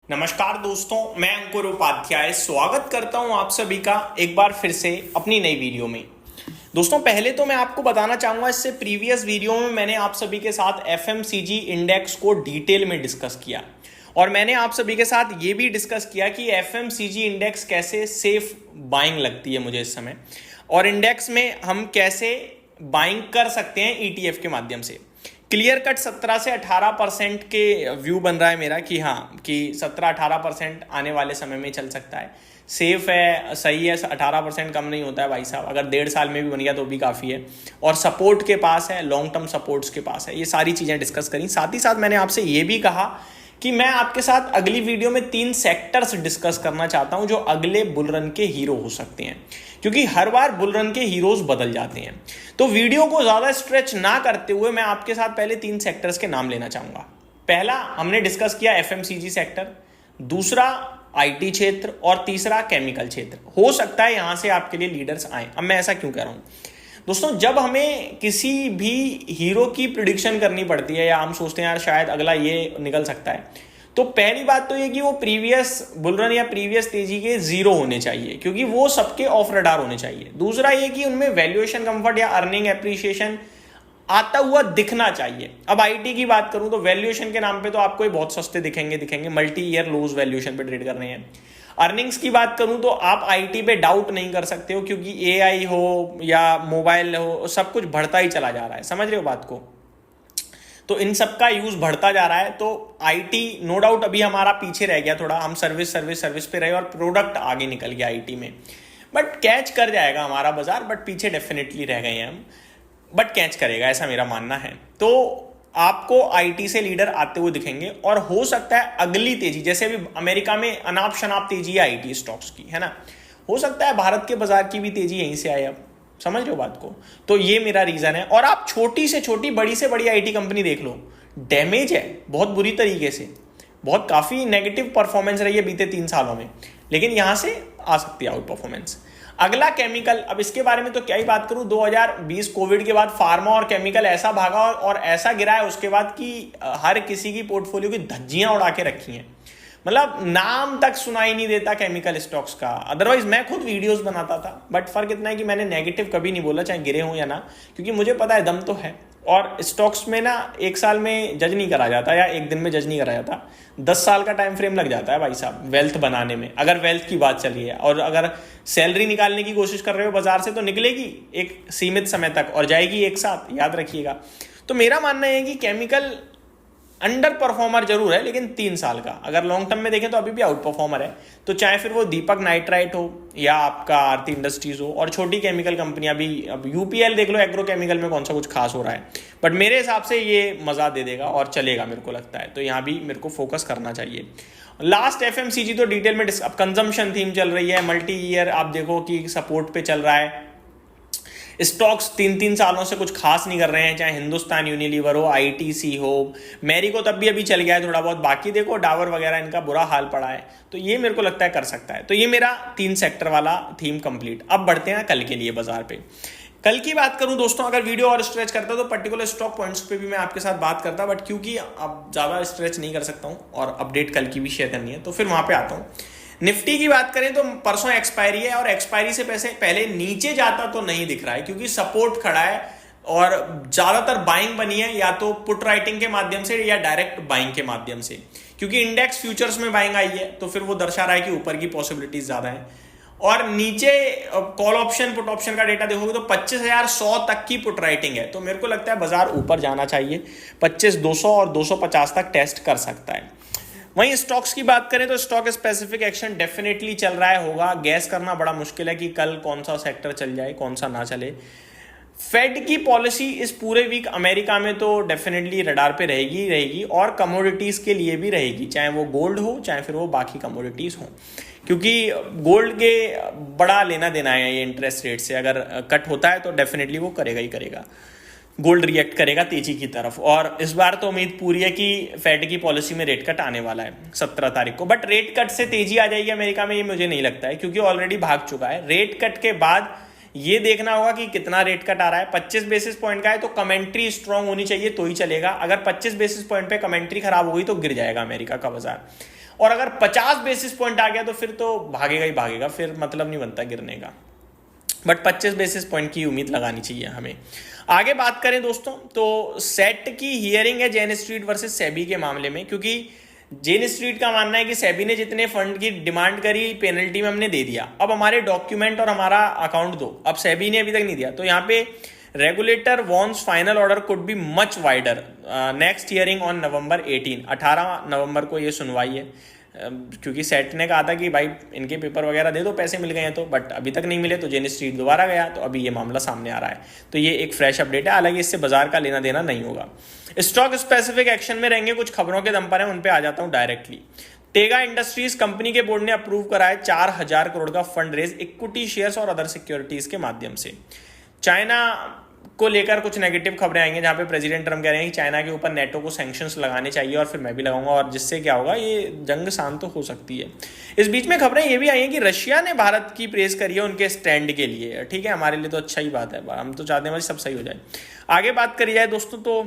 नमस्कार दोस्तों, मैं अंकुर उपाध्याय स्वागत करता हूं आप सभी का एक बार फिर से अपनी नई वीडियो में। दोस्तों, पहले तो मैं आपको बताना चाहूंगा, इससे प्रीवियस वीडियो में मैंने आप सभी के साथ एफएमसीजी इंडेक्स को डिटेल में डिस्कस किया और मैंने आप सभी के साथ ये भी डिस्कस किया कि एफएमसीजी इंडेक्स कैसे सेफ बाइंग लगती है मुझे इस समय, और इंडेक्स में हम कैसे बाइंग कर सकते हैं ईटीएफ के माध्यम से। क्लियर कट 17 से 18% के व्यू बन रहा है मेरा कि हाँ, कि 17-18% आने वाले समय में चल सकता है। सेफ है, सही है, 18% कम नहीं होता है भाई साहब। अगर 1.5 साल में भी बन गया तो भी काफ़ी है, और सपोर्ट के पास है, लॉन्ग टर्म सपोर्ट्स के पास है। ये सारी चीज़ें डिस्कस करी। साथ ही साथ मैंने आपसे ये भी कहा कि मैं आपके साथ अगली वीडियो में 3 सेक्टर्स डिस्कस करना चाहता हूं जो अगले बुल रन के हीरो हो सकते हैं, क्योंकि हर बार बुल रन के हीरोज बदल जाते हैं। तो वीडियो को ज्यादा स्ट्रेच ना करते हुए मैं आपके साथ पहले 3 सेक्टर्स के नाम लेना चाहूंगा। पहला हमने डिस्कस किया एफएमसीजी सेक्टर, दूसरा आईटी क्षेत्र और तीसरा केमिकल क्षेत्र। हो सकता है यहां से आपके लिए लीडर्स आए। अब मैं ऐसा क्यों कह रहा हूं दोस्तों, जब हमें किसी भी हीरो की प्रिडिक्शन करनी पड़ती है या हम सोचते हैं यार शायद अगला ये निकल सकता है, तो पहली बात तो ये कि वो प्रीवियस बुलरन या प्रीवियस तेजी के जीरो होने चाहिए, क्योंकि वो सबके ऑफ रडार होने चाहिए। दूसरा ये कि उनमें वैल्यूएशन कंफर्ट या अर्निंग एप्रिसिएशन आता हुआ दिखना चाहिए। अब आईटी की बात करूं तो वैल्यूएशन के नाम पे तो आपको ये बहुत सस्ते दिखेंगे, मल्टी ईयर लोज वैल्यूएशन पे ट्रेड कर रहे हैं। अर्निंग्स की बात करूं तो आप आईटी पे डाउट नहीं कर सकते हो, क्योंकि एआई हो या मोबाइल हो, सब कुछ बढ़ता ही चला जा रहा है। समझ रहे हो बात को? तो इन सब का यूज बढ़ता जा रहा है। तो आईटी नो डाउट अभी हमारा पीछे रह गया थोड़ा, हम सर्विस पे रहे और प्रोडक्ट आगे निकल गया आईटी में। बट कैच कर जाएगा हमारा बाजार, बट पीछे डेफिनेटली रह गए हैं हम, बट कैच करेगा, ऐसा मेरा मानना है। तो आपको आईटी से लीडर आते हुए दिखेंगे, और हो सकता है अगली तेजी, जैसे अभी अमेरिका में अनाप शनाप तेजी है आईटी स्टॉक्स की, है ना, हो सकता है भारत के बाजार की भी तेजी यहीं से आए। अब समझ रहे हो बात को? तो ये मेरा रीजन है। और आप छोटी से छोटी, बड़ी से बड़ी आईटी कंपनी देख लो, डैमेज है बहुत बुरी तरीके से, बहुत काफी नेगेटिव परफॉर्मेंस रही है बीते 3 सालों में, लेकिन यहां से आ सकती है आउट परफॉर्मेंस। अगला केमिकल। अब इसके बारे में तो क्या ही बात करूं, 2020 कोविड के बाद फार्मा और केमिकल ऐसा भागा और ऐसा गिरा है उसके बाद कि हर किसी की पोर्टफोलियो की धज्जियां उड़ा के रखी हैं। मतलब नाम तक सुनाई नहीं देता केमिकल स्टॉक्स का। अदरवाइज मैं खुद वीडियोस बनाता था, बट फर्क इतना है कि मैंने नेगेटिव कभी नहीं बोला, चाहे गिरे हो या ना, क्योंकि मुझे पता है दम तो है। और स्टॉक्स में ना 1 साल में जज नहीं करा जाता या 1 दिन में जज नहीं करा जाता, 10 साल का टाइम फ्रेम लग जाता है भाई साहब वेल्थ बनाने में। अगर वेल्थ की बात चली है और अगर सैलरी निकालने की कोशिश कर रहे हो बाजार से, तो निकलेगी एक सीमित समय तक और जाएगी एक साथ, याद रखिएगा। तो मेरा मानना है कि केमिकल अंडर परफॉर्मर जरूर है, लेकिन 3 साल का अगर लॉन्ग टर्म में देखें तो अभी भी आउट परफॉर्मर है। तो चाहे फिर वो दीपक नाइट्राइट हो या आपका आरती इंडस्ट्रीज हो, और छोटी केमिकल कंपनियां भी, अब यूपीएल देख लो, एग्रो केमिकल में कौन सा कुछ खास हो रहा है, बट मेरे हिसाब से ये मजा दे देगा और चलेगा, मेरे को लगता है। तो यहाँ भी मेरे को फोकस करना चाहिए। लास्ट एफएमसीजी तो डिटेल में अब कंजम्पशन थीम चल रही है, मल्टी ईयर आप देखो कि सपोर्ट पे चल रहा है। स्टॉक्स 3-3 सालों से कुछ खास नहीं कर रहे हैं, चाहे हिंदुस्तान यूनिलीवर हो, आईटीसी हो, मैरिको तब भी अभी चल गया है थोड़ा बहुत, बाकी देखो डाबर वगैरह इनका बुरा हाल पड़ा है। तो ये मेरे को लगता है कर सकता है। तो ये मेरा 3 सेक्टर वाला थीम कंप्लीट। अब बढ़ते हैं कल के लिए बाजार पे। कल की बात करूं दोस्तों, अगर वीडियो और स्ट्रेच करता तो पर्टिकुलर स्टॉक पॉइंट्स पे भी मैं आपके साथ बात करता, बट क्योंकि अब ज्यादा स्ट्रेच नहीं कर सकता हूं और अपडेट कल की भी शेयर करनी है, तो फिर वहां पे आता हूं। निफ्टी की बात करें तो परसों एक्सपायरी है, और एक्सपायरी से पैसे पहले नीचे जाता तो नहीं दिख रहा है, क्योंकि सपोर्ट खड़ा है और ज्यादातर बाइंग बनी है, या तो पुट राइटिंग के माध्यम से या डायरेक्ट बाइंग के माध्यम से। क्योंकि इंडेक्स फ्यूचर्स में बाइंग आई है, तो फिर वो दर्शा रहा है कि ऊपर की पॉसिबिलिटीज ज्यादा है। और नीचे कॉल ऑप्शन पुट ऑप्शन का डेटा देखोगे तो 25,100 तक की पुट राइटिंग है। तो मेरे को लगता है बाजार ऊपर जाना चाहिए, 25,200 और 250 तक टेस्ट कर सकता है। वहीं स्टॉक्स की बात करें तो स्टॉक स्पेसिफिक एक्शन डेफिनेटली चल रहा है, होगा। गैस करना बड़ा मुश्किल है कि कल कौन सा सेक्टर चल जाए, कौन सा ना चले। फेड की पॉलिसी इस पूरे वीक अमेरिका में तो डेफिनेटली रडार पे रहेगी और कमोडिटीज के लिए भी रहेगी, चाहे वो गोल्ड हो चाहे फिर वो बाकी कमोडिटीज हो, क्योंकि गोल्ड के बड़ा लेना देना है ये इंटरेस्ट रेट से। अगर कट होता है तो डेफिनेटली वो करेगा ही करेगा, गोल्ड रिएक्ट करेगा तेजी की तरफ। और इस बार तो उम्मीद पूरी है कि फेड की पॉलिसी में रेट कट आने वाला है 17 तारीख को, बट रेट कट से तेजी आ जाएगी अमेरिका में ये मुझे नहीं लगता है, क्योंकि ऑलरेडी भाग चुका है। रेट कट के बाद ये देखना होगा कि कितना रेट कट आ रहा है। 25 बेसिस पॉइंट का है तो कमेंट्री स्ट्रांग होनी चाहिए तो ही चलेगा। अगर 25 बेसिस पॉइंट पे कमेंट्री खराब हो गई तो गिर जाएगा अमेरिका का बाजार। और अगर 50 बेसिस पॉइंट आ गया तो फिर तो भागेगा ही भागेगा, फिर मतलब नहीं बनता गिरने का। बट 25 बेसिस पॉइंट की उम्मीद लगानी चाहिए हमें। आगे बात करें दोस्तों, तो सेट की हियरिंग है जेन स्ट्रीट वर्सेस सेबी के मामले में, क्योंकि जेन स्ट्रीट का मानना है कि सेबी ने जितने फंड की डिमांड करी पेनल्टी में हमने दे दिया, अब हमारे डॉक्यूमेंट और हमारा अकाउंट दो। अब सेबी ने अभी तक नहीं दिया, तो यहाँ पे regulator wants final order could be much wider. Next hearing on November 18 नवंबर को ये सुनवाई है। क्योंकि सेट ने कहा था कि भाई इनके पेपर वगैरह दे दो, पैसे मिल गए हैं तो, बट अभी तक नहीं मिले, तो जेन स्ट्रीट दोबारा गया, तो अभी ये मामला सामने आ रहा है। तो ये एक फ्रेश अपडेट है, हालांकि इससे बाजार का लेना देना नहीं होगा। स्टॉक स्पेसिफिक एक्शन में रहेंगे, कुछ खबरों के दम पर है, उन पे आ जाता हूं डायरेक्टली। टेगा इंडस्ट्रीज कंपनी के बोर्ड ने अप्रूव करा है 4000 करोड़ का फंड रेज इक्विटी शेयर्स और अदर सिक्योरिटीज के माध्यम से। चाइना को लेकर कुछ नेगेटिव खबरें आएंगी, जहां पे प्रेसिडेंट ट्रम्प कह रहे हैं कि चाइना के ऊपर नेटो को सैंक्शंस लगाने चाहिए और फिर मैं भी लगाऊंगा, और जिससे क्या होगा, ये जंग शांत तो हो सकती है। इस बीच में खबरें ये भी आई हैं कि रशिया ने भारत की प्रेस करी है उनके स्टैंड के लिए। ठीक है, हमारे लिए तो अच्छा ही बात है, हम तो चाहते हैं सब सही हो जाए। आगे बात करी जाए दोस्तों, तो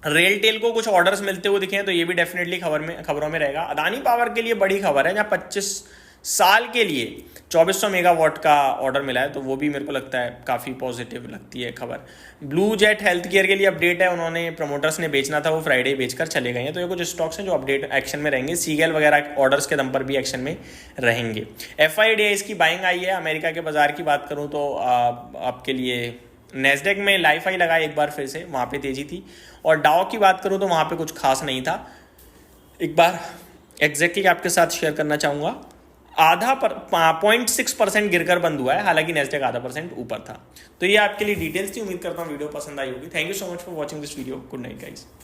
रेलटेल को कुछ ऑर्डर्स मिलते हुए दिखे हैं, तो ये भी डेफिनेटली खबरों में रहेगा। अदानी पावर के लिए बड़ी खबर है, जहां 25 साल के लिए 2400 मेगावाट का ऑर्डर मिला है, तो वो भी मेरे को लगता है काफ़ी पॉजिटिव लगती है खबर। ब्लू जेट हेल्थ केयर के लिए अपडेट है, उन्होंने प्रमोटर्स ने बेचना था, वो फ्राइडे बेचकर चले गए हैं। तो ये कुछ स्टॉक्स हैं जो अपडेट एक्शन में रहेंगे। सीगेल वगैरह ऑर्डर्स के दम पर भी एक्शन में रहेंगे। FIDIs की बाइंग आई है। अमेरिका के बाजार की बात करूँ तो आपके लिए नेस्डेक में लाइफ हाई लगाए एक बार फिर से, वहाँ पे तेजी थी। और डाओ की बात करूँ तो वहाँ पे कुछ खास नहीं था। एक बार एग्जैक्टली आपके साथ शेयर करना चाहूँगा, 0.6% गिरकर बंद हुआ है, हालांकि नेस्डेक 0.5% ऊपर था। तो ये आपके लिए डिटेल्स थी, उम्मीद करता हूँ वीडियो पसंद आई होगी। Thank you so much for watching this video. Good night guys.